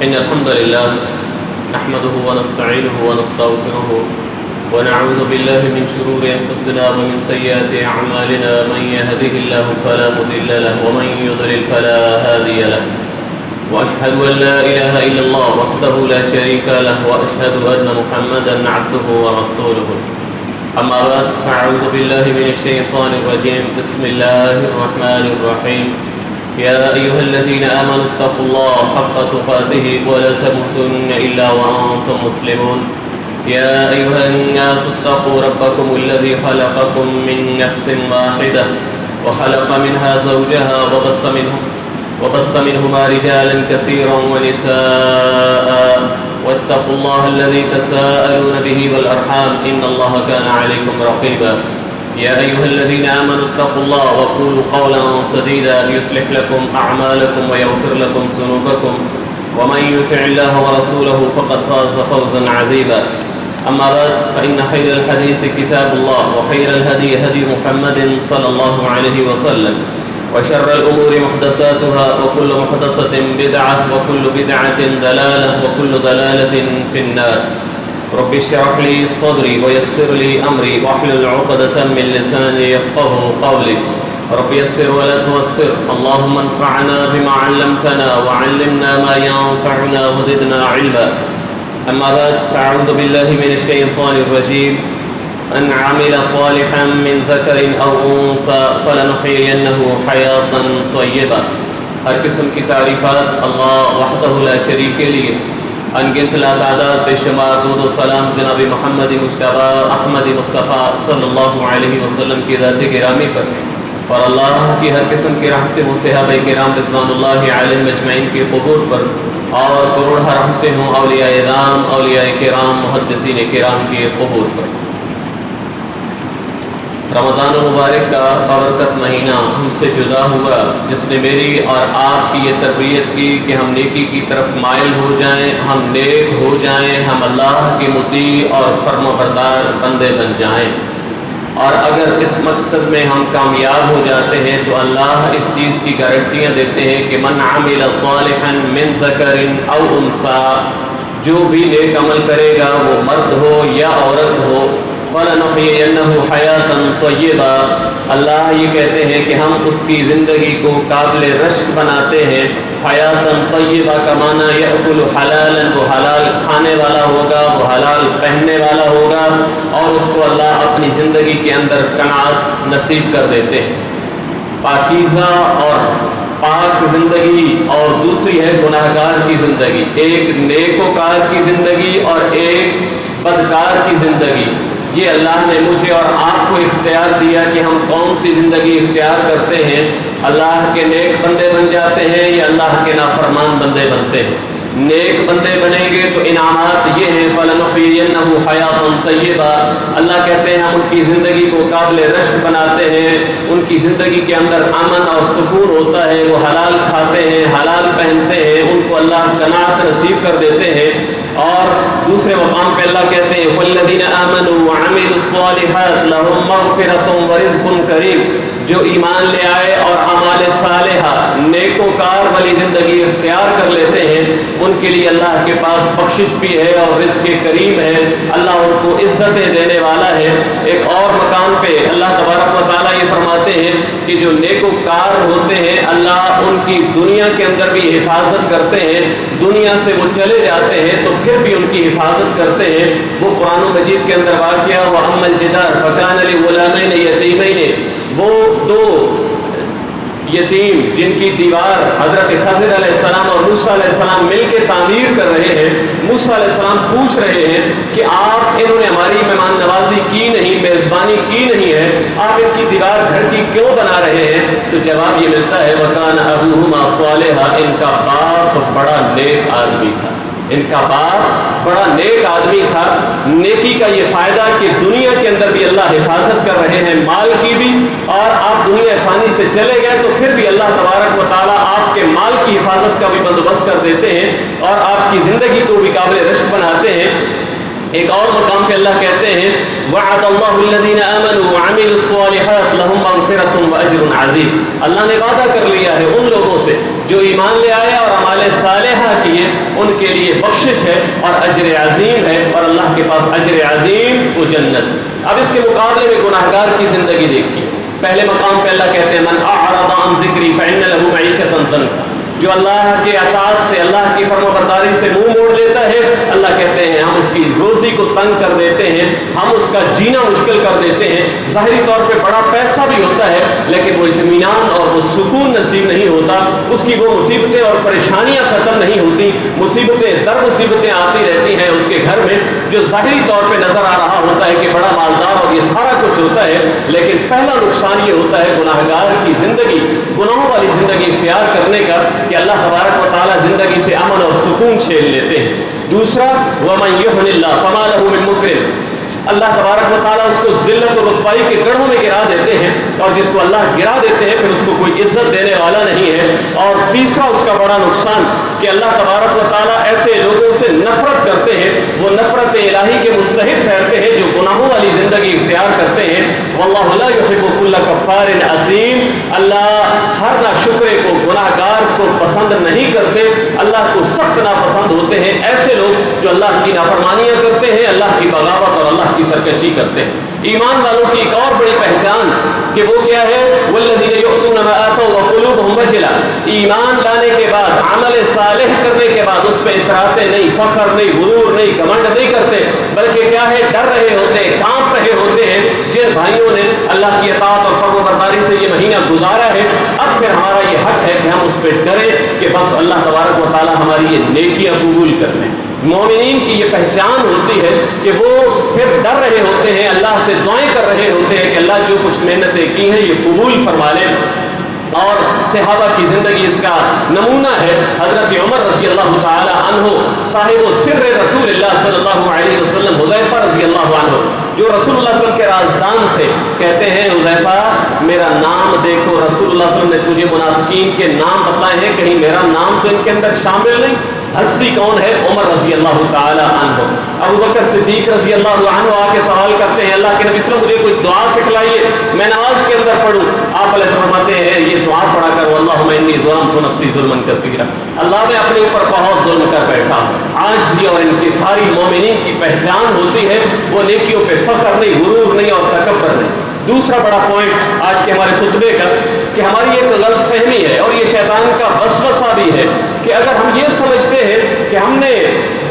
إن الحمد لله نحمده ونستعينه ونستغفره ونعوذ بالله من شرور أنفسنا ومن سيئات أعمالنا من يهده الله فلا مضل له ومن يضلل فلا هادي له وأشهد أن لا إله إلا الله وحده لا شريك له وأشهد أن محمدا عبده ورسوله أما بعد فأعوذ بالله من الشيطان الرجيم بسم الله الرحمن الرحيم يا أيها الذين آمنوا اتقوا الله حق تقاته ولا تموتن إلا وأنتم مسلمون يا أيها الناس اتقوا ربكم الذي خلقكم من نفس واحدة وخلق منها زوجها وبث منهما رجالا كثيرا ونساء واتقوا الله الذي تساءلون به والأرحام إن الله كان عليكم رقيبا يا أيها الذين آمنوا اتقوا الله وقولوا قولا سديدا يصلح لكم أعمالكم ويغفر لكم ذنوبكم ومن يطع الله ورسوله فقد فاز فوزا عظيما أما بعد فإن خير الحديث كتاب الله وخير الهدي هدي محمد صلى الله عليه وسلم وشر الأمور محدثاتها وكل محدثة بدعة وكل بدعة ضلالة وكل ضلالة في النار رب اشرح لي صدري ويسر لي أمري واحلل عقدة من لساني يفقهوا قولي رب يسر ولا تعسر اللهم انفعنا بما علمتنا وعلمنا ما ينفعنا وزدنا علما أما بعد فأعوذ بالله من الشيطان الرجيم أن عمل صالحا من ذكر أو أنثى فلنحيينه حياة طيبة ہر قسم کی تعریفات اللہ وحدہ لا شریک کے لیے انگنت لا تعداد بے شمار درود و سلام جناب محمد مصطفیٰ احمد مصطفیٰ صلی اللہ علیہ وسلم کی ذات گرامی پر اور اللہ کی ہر قسم کی رحمتیں ہوں صحابہ کرام رضوان اللہ علیہم اجمعین کے قبول پر اور کروڑہ رحمتیں ہوں اولیاء اعظام اولیاء کرام محدثین کرام کے قبول پر۔ رمضان المبارک کا بابرکت مہینہ ہم سے جدا ہوا جس نے میری اور آپ کی یہ تربیت کی کہ ہم نیکی کی طرف مائل ہو جائیں، ہم نیک ہو جائیں، ہم اللہ کی مطیع اور فرما بردار بندے بن جائیں، اور اگر اس مقصد میں ہم کامیاب ہو جاتے ہیں تو اللہ اس چیز کی گارنٹیاں دیتے ہیں کہ من عمل صالحا من ذکر او انثى، جو بھی نیک عمل کرے گا وہ مرد ہو یا عورت ہو، فَلَنُحْيِيَنَّهُ حَيَاةً طَيِّبَةً، اللہ یہ کہتے ہیں کہ ہم اس کی زندگی کو قابل رشک بناتے ہیں۔ حیاتً طیبہ کا معنی یأکل حلالا، وہ حلال کھانے والا ہوگا، وہ حلال پہننے والا ہوگا، اور اس کو اللہ اپنی زندگی کے اندر قناعت نصیب کر دیتے ہیں۔ پاکیزہ اور پاک زندگی اور دوسری ہے گناہگار کی زندگی، ایک نیکوکار کی زندگی اور ایک بدکار کی زندگی۔ یہ اللہ نے مجھے اور آپ کو اختیار دیا کہ ہم کون سی زندگی اختیار کرتے ہیں، اللہ کے نیک بندے بن جاتے ہیں یا اللہ کے نافرمان بندے بنتے ہیں۔ نیک بندے بنیں گے تو انعامات یہ ہیں فَلَنُحْيِيَنَّهُ حَيَاةً طَيِّبَةً، اللہ کہتے ہیں ہم ان کی زندگی کو قابل رشک بناتے ہیں، ان کی زندگی کے اندر امن اور سکون ہوتا ہے، وہ حلال کھاتے ہیں، حلال پہنتے ہیں، ان کو اللہ قناعت نصیب کر دیتے ہیں۔ اور دوسرے مقام پہ اللہ کہتے ہیں وَالَّذِينَ آمَنُوا وَعَمِلُوا الصَّالِحَاتِ لَهُم مَّغْفِرَةٌ وَرِزْقٌ كَرِيمٌ، جو ایمان لے آئے اور اعمال صالحہ نیکوکار والی زندگی اختیار کر لیتے ہیں، ان کے لیے اللہ کے پاس بخشش بھی ہے اور رزق کریم ہے، اللہ ان کو عزتیں دینے والا ہے۔ ایک اور مقام پہ اللہ تبارک و تعالیٰ یہ فرماتے ہیں کہ جو نیکوکار ہوتے ہیں اللہ ان کی دنیا کے اندر بھی حفاظت کرتے ہیں، دنیا سے وہ چلے جاتے ہیں تو پھر بھی ان کی حفاظت کرتے ہیں۔ وہ قرآن مجید کے اندر واقعہ وَأَمَّا الْجِدَارُ فَكَانَ لِغُلَامَيْنِ يَتِيمَيْنِ، وہ دو یتیم جن کی دیوار حضرت خضر علیہ السلام اور موسیٰ علیہ السلام مل کے تعمیر کر رہے ہیں، موسیٰ علیہ السلام پوچھ رہے ہیں کہ آپ انہوں نے ہماری مہمان نوازی کی نہیں، میزبانی کی نہیں ہے، آپ ان کی دیوار گھر کی کیوں بنا رہے ہیں؟ تو جواب یہ ملتا ہے وَكَانَ أَبُوهُمَا صَالِحًا، ان کا باپ بڑا نیک آدمی تھا، ان کا باپ بڑا نیک آدمی تھا۔ نیکی کا یہ فائدہ کہ دنیا کے اندر بھی اللہ حفاظت کر رہے ہیں مال کی بھی، اور آپ دنیا فانی سے چلے گئے تو پھر بھی اللہ تبارک و تعالیٰ آپ کے مال کی حفاظت کا بھی بندوبست کر دیتے ہیں اور آپ کی زندگی کو بھی قابل رشک بناتے ہیں۔ ایک اور مقام پہ اللہ کہتے ہیں وعد اللہ الذین آمنوا وعملوا الصالحات لهم مغفرۃ واجر عظیم، اللہ نے وعدہ کر لیا ہے ان لوگوں سے جو ایمان لے آئے اور اعمال صالحہ کیے ان کے لیے بخشش ہے اور اجر عظیم ہے، اور اللہ کے پاس اجر عظیم و جنت۔ اب اس کے مقابلے میں گناہگار کی زندگی دیکھیے۔ پہلے مقام پہ اللہ کہتے ہیں من اعرض عن ذکری فإن له معیشۃ ضنکا، جو اللہ کے اطاعت سے، اللہ کی فرما برداری سے منہ موڑ لیتا ہے، اللہ کہتے ہیں ہم اس کی روزی کو تنگ کر دیتے ہیں، ہم اس کا جینا مشکل کر دیتے ہیں۔ ظاہری طور پہ بڑا پیسہ بھی ہوتا ہے لیکن وہ اطمینان اور وہ سکون نصیب نہیں ہوتا، اس کی وہ مصیبتیں اور پریشانیاں ختم نہیں ہوتی، مصیبتیں در مصیبتیں آتی رہتی ہیں اس کے گھر میں، جو ظاہری طور پہ نظر آ رہا ہوتا ہے کہ بڑا مالدار اور یہ سارا کچھ ہوتا ہے، لیکن پہلا نقصان یہ ہوتا ہے گناہگار کی زندگی، گناہوں والی زندگی اختیار کرنے کا، کہ اللہ تبارک و تعالیٰ زندگی سے امن اور سکون چھین لیتے ہیں۔ دوسرا وَمَن يُهْنِ اللَّهُ فَمَا لَهُ مِن مُكْرِمٍ، اللہ تبارک و تعالیٰ اس کو ذلت اور رسوائی کے گڑھوں میں گرا دیتے ہیں، اور جس کو اللہ گرا دیتے ہیں پھر اس کو کوئی عزت دینے والا نہیں ہے۔ اور تیسرا اس کا بڑا نقصان کہ اللہ تبارک و تعالیٰ ایسے لوگوں سے نفرت کرتے ہیں، وہ نفرت الہی کے مستحق ٹھہرتے ہیں جو گناہوں والی زندگی اختیار کرتے ہیں۔ واللہ لا يحب كل کفار عظیم، اللہ ہر ناشکرے کو، گناہگار کو پسند نہیں کرتے، اللہ کو سخت ناپسند ہوتے ہیں ایسے لوگ جو اللہ کی نافرمانیاں کرتے ہیں، اللہ کی بغاوت اور اللہ کی سرکشی کرتے ہیں۔ ایمان والوں کی ایک اور بڑی پہچان کہ وہ کیا ہے، والذین یؤتون ما آتوا وقلوبهم وجلة، ایمان لانے کے بعد، عمل صالح کرنے کے بعد اس پہ اتراتے نہیں، فخر نہیں، غرور نہیں، گھمنڈ نہیں کرتے، بلکہ کیا ہے، ڈر رہے ہوتے ہیں، کانپ رہے ہوتے ہیں۔ جن بھائیوں نے اللہ کی اطاعت اور فرما برداری سے یہ مہینہ گزارا ہے، اب پھر ہمارا یہ حق ہے کہ ہم اس پہ ڈریں کہ بس اللہ تبارک و تعالی ہماری یہ نیکیاں قبول کر لیں۔ مومنین کی یہ پہچان ہوتی ہے کہ وہ پھر ڈر رہے ہوتے ہیں، اللہ سے دعائیں کر رہے ہوتے ہیں کہ اللہ جو کچھ محنتیں کی ہیں یہ قبول فرما لے۔ اور صحابہ کی زندگی اس کا نمونہ ہے۔ حضرت عمر رضی اللہ تعالی عنہ، صاحب سر رسول اللہ صلی اللہ علیہ وسلم، حذیفہ رضی اللہ عنہ، جو رسول اللہ صلی اللہ علیہ وسلم کے رازدان تھے، کہتے ہیں حذیفہ میرا نام دیکھو، رسول اللہ صلی اللہ علیہ وسلم نے تجھے منافقین کے نام بتائے ہیں، کہیں میرا نام تو ان کے اندر شامل نہیں؟ ہستی کون ہے؟ عمر رضی اللہ تعالی عنہ۔ ابو بکر صدیق رضی اللہ عنہ آ کے سوال کرتے ہیں اللہ کے نبی صلی اللہ علیہ وسلم مجھے کوئی دعا سکھلائیے، میں نماز کے اندر پڑھوں۔ آپ علیہ السلام فرماتے ہیں یہ دعا پڑھا کرو، اللہم انی ظلمت نفسی ظلما کثیرا، اللہ میں اپنے اوپر بہت ظلم کر بیٹھا ہوں۔ عاجزی اور انکساری مومنین کی پہچان ہوتی ہے، وہ نیکیوں پہ فخر نہیں، غرور نہیں اور تکبر نہیں۔ دوسرا بڑا پوائنٹ آج کے ہمارے خطبے کا کہ ہماری ایک غلط فہمی ہے اور یہ شیطان کا وسوسہ بھی ہے کہ اگر ہم یہ سمجھتے ہیں کہ ہم نے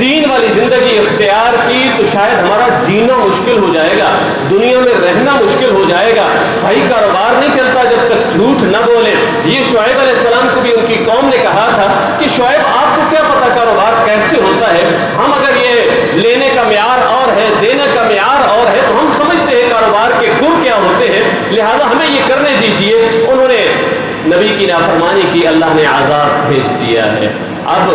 دین والی زندگی اختیار کی تو شاید ہمارا جینا مشکل ہو جائے گا، دنیا میں رہنا مشکل ہو جائے گا، بھائی کاروبار نہیں چلتا جب تک جھوٹ نہ بولے۔ یہ شعیب علیہ السلام کو بھی ان کی قوم نے کہا تھا کہ شعیب آپ کو کیا پتا کاروبار کیسے ہوتا ہے، ہم اگر یہ لینے کا معیار اور ہے، دینے کا معیار اور ہے تو ہم سمجھتے ہیں کاروبار کے گر کیا ہوتے ہیں، لہذا ہمیں یہ کرنے دیجئے۔ انہوں نے نبی کی نافرمانی کی، اللہ نے عذاب بھیج دیا ہے۔ اب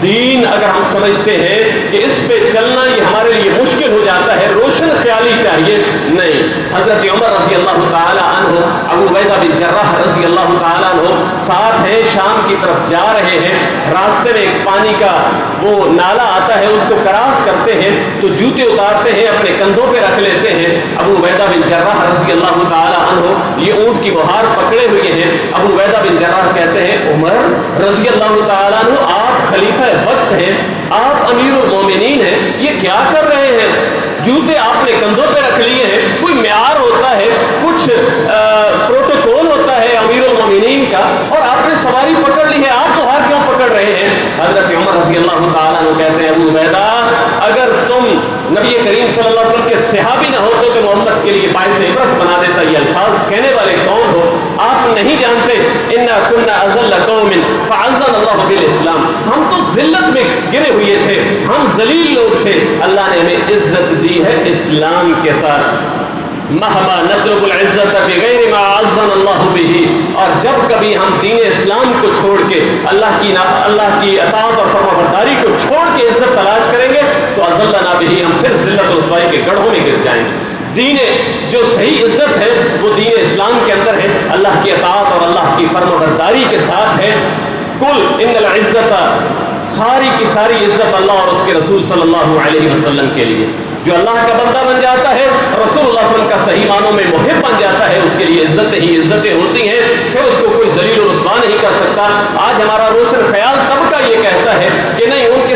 دین اگر ہم سمجھتے ہیں کہ اس پہ چلنا یہ ہمارے لیے مشکل ہو جاتا ہے، روشن خیالی چاہیے، نہیں۔ حضرت عمر رضی اللہ تعالی عنہ، ابو عبیدہ بن جراح رضی اللہ تعالی عنہ ساتھ ہیں، شام کی طرف جا رہے ہیں، راستے میں ایک پانی کا وہ نالا آتا ہے، اس کو کراس کرتے ہیں تو جوتے اتارتے ہیں، اپنے کندھوں پہ رکھ لیتے ہیں۔ ابو عبیدہ بن جراح رضی اللہ تعالی عنہ یہ اونٹ کی بہار پکڑے ہوئے ہیں۔ ابو عبیدہ بن جراح کہتے ہیں عمر رضی اللہ تعالی عنہ آپ خلیفہ وقت ہیں، آپ امیر المومنین ہیں، یہ کیا کر رہے ہیں؟ جوتے آپ نے کندھوں پہ رکھ لیے ہیں، کوئی معیار ہوتا ہے، کچھ پروٹوکول ہوتا ہے امیر المومنین کا، اور آپ نے سواری پکڑ لی ہے، آپ تو ہار کیوں پکڑ رہے ہیں؟ حضرت عمر رضی اللہ تعالیٰ عنہ کہتے ہیں ابو عبیدہ اگر تم نبی کریم صلی اللہ علیہ وسلم کے صحابی نہ ہوتے تو محمد کے لیے باعث عبرت بنا دیتا، یہ الفاظ کہنے والے کون ہو؟ آپ نہیں جانتے انا كنا اذل قوم فعزنا اللہ بالاسلام، ہم تو ذلت میں گرے ہوئے تھے، ہم ذلیل لوگ تھے، اللہ نے ہمیں عزت دی ہے اسلام کے ساتھ۔ مہما نطلب العزت بغیر ما عزنا اللہ به، اور جب کبھی ہم دین اسلام کو چھوڑ کے اللہ کی اطاعت اور فرما برداری کو چھوڑ کے عزت تلاش کریں گے تو اذلنا به، ہم پھر ذلت و رسوائی کے گڑھوں میں گر جائیں گے۔ دین جو صحیح عزت ہے وہ دین اسلام کے اندر ہے، اللہ کی اطاعت اور اللہ کی فرما برداری کے ساتھ ہے۔ کل ان العزت، ساری کی ساری عزت اللہ اور اس کے رسول صلی اللہ علیہ وسلم کے لیے۔ جو اللہ کا بندہ بن جاتا ہے، رسول اللہ صلی اللہ علیہ وسلم کا صحیح معنوں میں محب بن جاتا ہے، اس کے لیے عزتیں ہی عزتیں ہوتی ہیں، پھر اس کو کوئی ذلیل و رسوا نہیں کر سکتا۔ آج ہمارا روشن خیال طبقہ یہ کہتا ہے کہ نہیں ان کے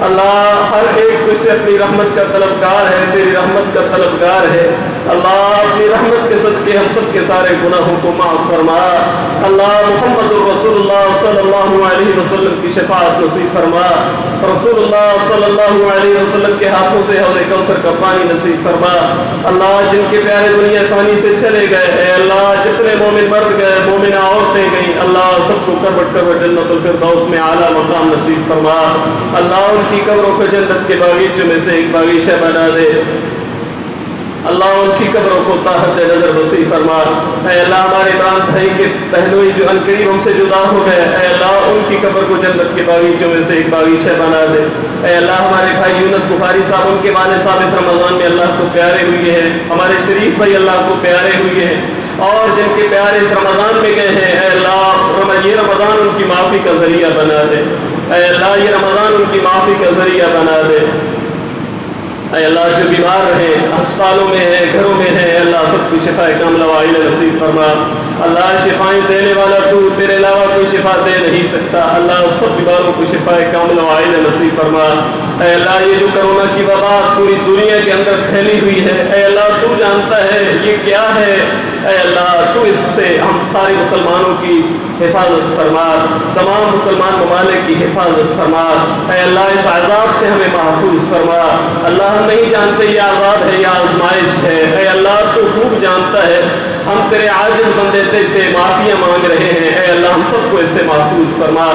اللہ ہر ایک تجھ سے اپنی رحمت کا طلبگار ہے، تیری رحمت کا طلبگار ہے۔ اللہ اپنی رحمت کے صدقے ہم سب کے سارے گناہوں کو معاف فرما۔ اللہ محمد رسول اللہ صلی اللہ علیہ وسلم کی شفاعت نصیب فرما۔ رسول اللہ صلی اللہ علیہ وسلم کے ہاتھوں سے حوض کوثر کا پانی نصیب فرما۔ اللہ جن کے پیارے دنیا فانی سے چلے گئے، اے اللہ جتنے مومن مر گئے، مومنہ عورتیں گئیں، اللہ سب کو کربٹ کربٹ جنت الفردوس میں اعلیٰ مقام نصیب فرما۔ اللہ ان کی قبروں کو جنت کے باغیچوں میں سے ایک باغیچہ بنا دے۔ اللہ ان کی قبروں کو طاقت نظر وسیع فرما۔ اے اللہ ہمارے عمران بھائی کے بہنوئی جو عنقریب ہم سے جدا ہو گئے، اے اللہ ان کی قبر کو جنت کے باغیچوں میں سے ایک باغیچہ بنا دے۔ اے اللہ ہمارے بھائی یونس بخاری صاحب ان کے والد صاحب اس رمضان میں اللہ کو پیارے ہوئے ہیں، ہمارے شریف بھائی اللہ کو پیارے ہوئے ہیں، اور جن کے پیارے اس رمضان میں گئے ہیں، اے اللہ یہ رمضان ان کی معافی کا ذریعہ بنا دے۔ اے اللہ یہ رمضان ان کی معافی کا ذریعہ بنا دے۔ اے اللہ جو بیمار رہے، ہسپتالوں میں ہیں، گھروں میں ہیں، اللہ سب کو شفا کاملہ وعاجلہ نصیب فرما۔ اللہ شفائیں دینے والا تو تیرے علاوہ کوئی شفا دے نہیں سکتا، اللہ سب بیماروں کو شفا کاملہ وعاجلہ نصیب فرما۔ اے اللہ یہ جو کرونا کی وبا پوری دنیا کے اندر پھیلی ہوئی ہے، اے اللہ تو جانتا ہے یہ کیا ہے، اے اللہ تو اس سے ہم سارے مسلمانوں کی حفاظت فرما، تمام مسلمان ممالک کی حفاظت فرما۔ اے اللہ اس عذاب سے ہمیں محفوظ فرما۔ اللہ ہم نہیں جانتے یہ عذاب ہے یا آزمائش ہے، اے اللہ تو خوب جانتا ہے، ہم تیرے عاجز بندے تجھ سے معافیاں مانگ رہے ہیں، اے اللہ ہم سب کو اس سے محفوظ فرما۔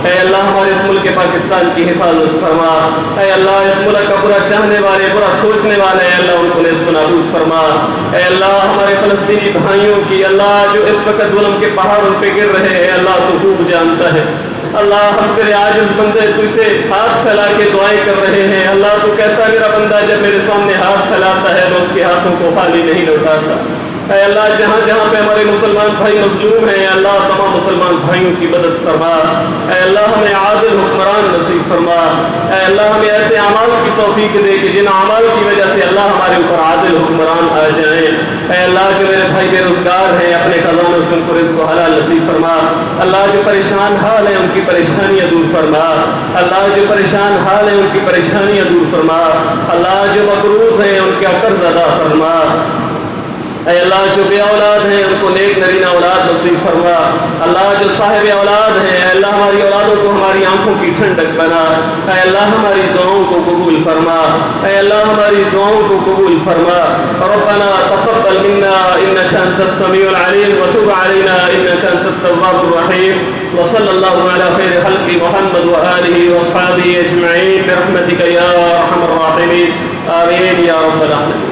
اے اللہ ہمارے اس ملک پاکستان کی حفاظت فرما۔ اے اللہ اس ملک کا برا چاہنے والے، برا سوچنے والے، اے اللہ ان کو نیست نابود فرما۔ اے اللہ ہمارے فلسطینی بھائیوں کی، اللہ جو اس وقت ظلم کے پہاڑ ان پہ گر رہے ہیں، اللہ تو خوب جانتا ہے۔ اللہ ہم تیرے عاجز بندے تجھ سے ہاتھ پھیلا کے دعائیں کر رہے ہیں، اللہ تو کہتا ہے میرا بندہ جب میرے سامنے ہاتھ پھیلاتا ہے تو اس کے ہاتھوں کو خالی نہیں لوٹاتا۔ اے اللہ جہاں جہاں پہ ہمارے مسلمان بھائی مظلوم ہیں، اللہ تمام مسلمان بھائیوں کی مدد فرما۔ اے اللہ ہمیں عادل حکمران نصیب فرما۔ اے اللہ ہمیں ایسے اعمال کی توفیق دے کہ جن اعمال کی وجہ سے اللہ ہمارے اوپر عادل حکمران آ جائیں۔ اے اللہ جو میرے بھائی بے روزگار ہیں، اپنے خزانوں سے ان کو رزق و حلال نصیب فرما۔ اللہ جو پریشان حال ہیں ان کی پریشانیاں دور فرما۔ اللہ جو پریشان حال ہیں ان کی پریشانیاں دور فرما۔ اللہ جو مقروض ہیں ان کا قرض ادا فرما۔ اے اللہ جو بے اولاد ہیں ان کو نیک نرینہ اولاد نصیب فرما۔ اللہ جو صاحب اولاد ہیں، اے اللہ ہماری اولادوں کو ہماری آنکھوں کی ٹھنڈک بنا۔ اے اللہ ہماری دعاؤں کو قبول فرما۔ اے اللہ ہماری دعاؤں کو قبول فرما۔ ربنا تقبل منا انك انت السميع العليم وتب علينا انك انت التواب الرحيم وصلى الله على خير خلق محمد وآله واصحابه اجمعين برحمتك يا ارحم الراحمين آمين يا رب العالمين۔